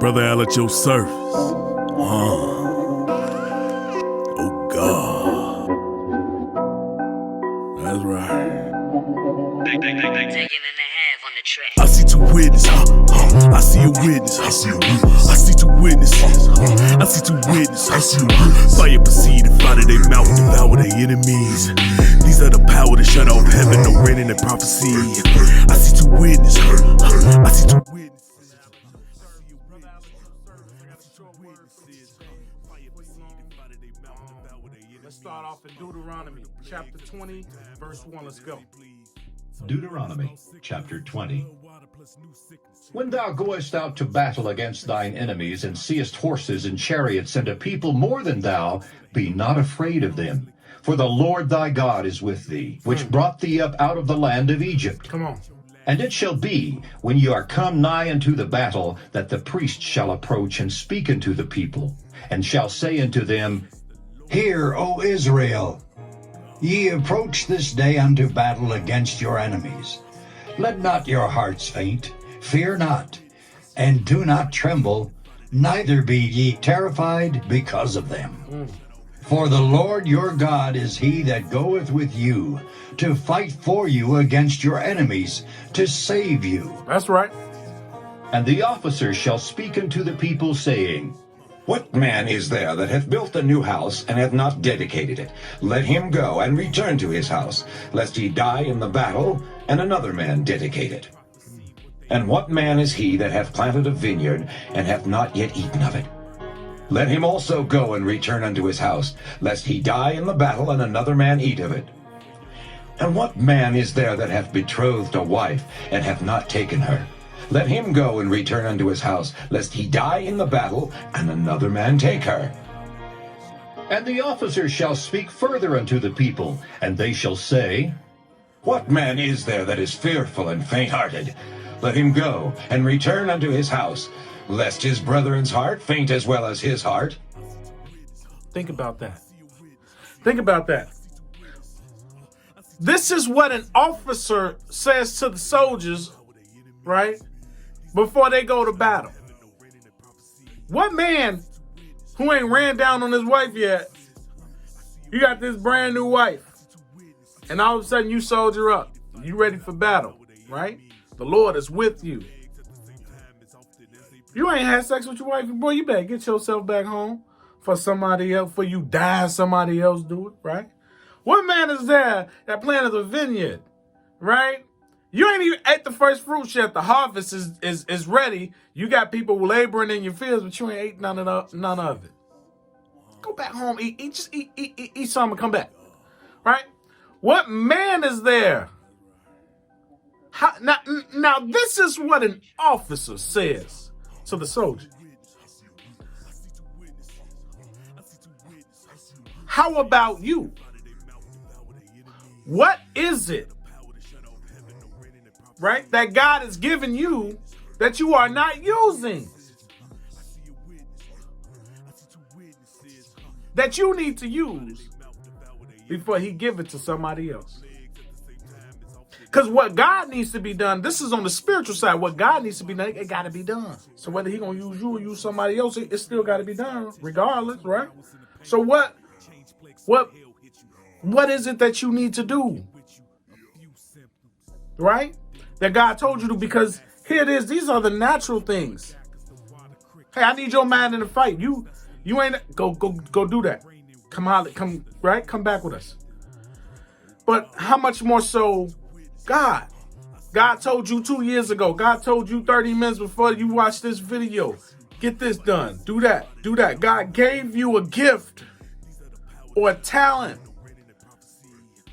Brother Al at your service. Oh God. That's right. Taking and a half on the track. I see two witnesses. I see a witness. I see a witness. I see two witnesses. I see two witnesses. I see a witness. Fire proceed and fly to their mouth, devour their enemies. These are the power to shut off heaven, no rain in the prophecy. I see two witnesses. I see two witnesses. Let's start off in Deuteronomy chapter 20, verse 1. Let's go. Deuteronomy chapter 20. When thou goest out to battle against thine enemies, and seest horses and chariots and a people more than thou, be not afraid of them. For the Lord thy God is with thee, which brought thee up out of the land of Egypt. Come on. And it shall be, when ye are come nigh unto the battle, that the priest shall approach and speak unto the people, and shall say unto them, Hear, O Israel, ye approach this day unto battle against your enemies. Let not your hearts faint, fear not, and do not tremble, neither be ye terrified because of them. For the Lord your God is he that goeth with you, to fight for you against your enemies, to save you. That's right. And the officers shall speak unto the people, saying, What man is there that hath built a new house, and hath not dedicated it? Let him go and return to his house, lest he die in the battle, and another man dedicate it. And what man is he that hath planted a vineyard, and hath not yet eaten of it? Let him also go and return unto his house, lest he die in the battle, and another man eat of it. And what man is there that hath betrothed a wife, and hath not taken her? Let him go and return unto his house, lest he die in the battle, and another man take her. And the officers shall speak further unto the people, and they shall say, What man is there that is fearful and faint-hearted? Let him go and return unto his house, lest his brethren's heart faint as well as his heart. Think about that. Think about that. This is what an officer says to the soldiers, right? Before they go to battle. What man who ain't ran down on his wife yet, you got this brand new wife, and all of a sudden you soldier up. You ready for battle, right? The Lord is with you. You ain't had sex with your wife, boy, you better get yourself back home for somebody else, for you die, somebody else do it, right? What man is there that planted a vineyard, right? You ain't even ate the first fruits yet. The harvest is ready. You got people laboring in your fields, but you ain't ate none of it. Go back home, eat some and come back, right? What man is there? Now this is what an officer says to the soldier. How about you? What is it, right, that God has given you that you are not using? That you need to use before he give it to somebody else. Because what God needs to be done, this is on the spiritual side. What God needs to be done, it got to be done. So whether he going to use you or use somebody else, it still got to be done regardless, right? So what is it that you need to do? Right? That God told you to, because here it is. These are the natural things. Hey, I need your man in the fight. You ain't go do that. Come back with us. But how much more so God? God told you 2 years ago. God told you 30 minutes before you watch this video. Get this done. Do that. Do that. God gave you a gift or a talent,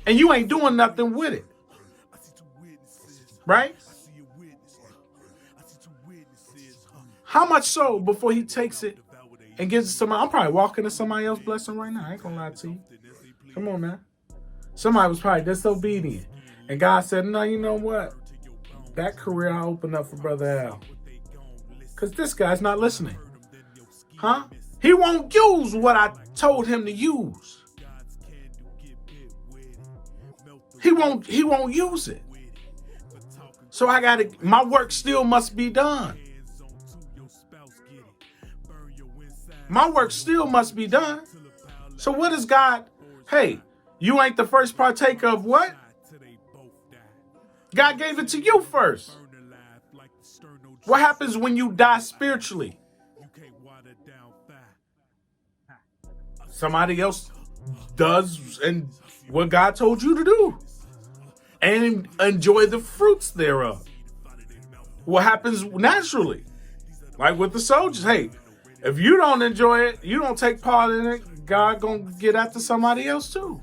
and you ain't doing nothing with it. Right? How much so before he takes it and gives it to somebody? I'm probably walking to somebody else's blessing right now. I ain't gonna lie to you. Come on, man. Somebody was probably disobedient. And God said, no, you know what? That career I opened up for Brother Al. Because this guy's not listening. Huh? He won't use what I told him to use. He won't use it. So my work still must be done. my work still must be done. So what is God? Hey, you ain't the first partaker of what? God gave it to you first. What happens when you die spiritually? Somebody else does and what God told you to do and enjoy the fruits thereof. What happens naturally? Like with the soldiers, hey, if you don't enjoy it, you don't take part in it, God gonna get after somebody else too.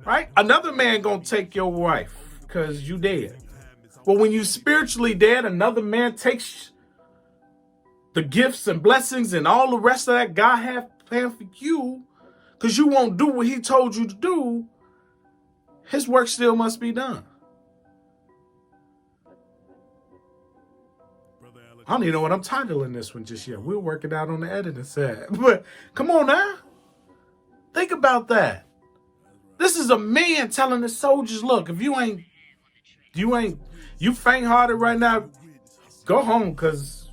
Right? Another man gonna take your wife because you dead. Well, when you spiritually dead, another man takes the gifts and blessings and all the rest of that God have planned for you because you won't do what he told you to do. His work still must be done. I don't even know what I'm titling this one just yet. We'll work it out on the editing side. But come on now. Think about that. This is a man telling the soldiers, look, if you faint-hearted right now, go home because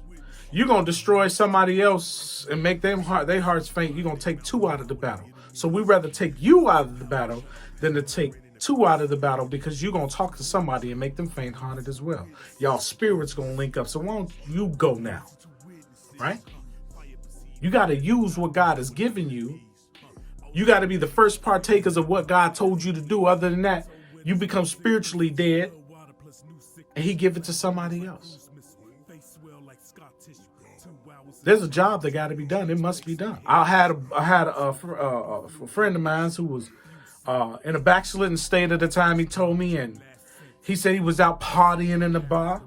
you're going to destroy somebody else and make their hearts faint. You're going to take 2 out of the battle. So we'd rather take you out of the battle than to take 2 out of the battle because you're going to talk to somebody and make them faint-hearted as well. Y'all spirits going to link up. So why don't you go now? Right? You got to use what God has given you. You got to be the first partakers of what God told you to do. Other than that, you become spiritually dead and he give it to somebody else. There's a job that got to be done. It must be done. I had a friend of mine who was in a backslidden state at the time, he told me, and he said he was out partying in the bar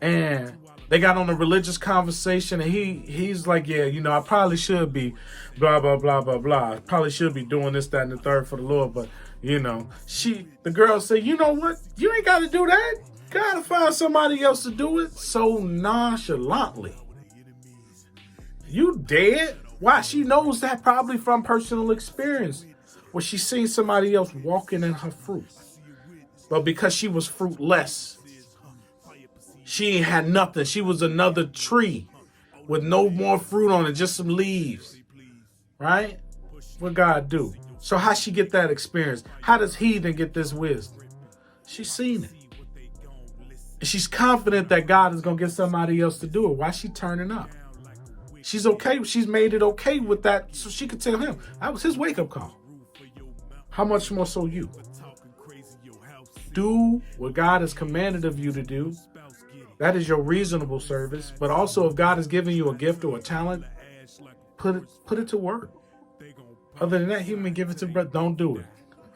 and they got on a religious conversation and he's like, yeah, you know, I probably should be blah, blah, blah, blah, blah. I probably should be doing this, that, and the third for the Lord. But, you know, the girl said, you know what? You ain't got to do that. Gotta find somebody else to do it so nonchalantly. You dead? Why? She knows that probably from personal experience where she seen somebody else walking in her fruit. But because she was fruitless, she ain't had nothing. She was another tree with no more fruit on it, just some leaves. Right? What God do? So how she get that experience? How does heathen get this wisdom? She's seen it. And she's confident that God is going to get somebody else to do it. Why is she turning up? She's okay. She's made it okay with that so she could tell him. That was his wake-up call. How much more so you? Do what God has commanded of you to do. That is your reasonable service. But also if God has given you a gift or a talent, put it to work. Other than that, he may give it to brother. Don't do it.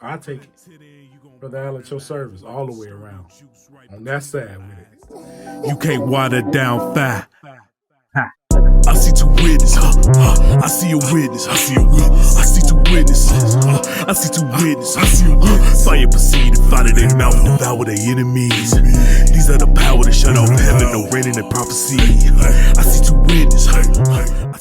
I take it. Brother Al, at your service all the way around. On that side with it. You can't water down fire. I see 2 witnesses. I see a witness. I see a witness. I see 2 witnesses. I see 2 witnesses. I see a witness. Fire proceed and fire their mouth and devour their enemies. These are the power to shut off heaven, no rain in the prophecy. I see 2 witnesses.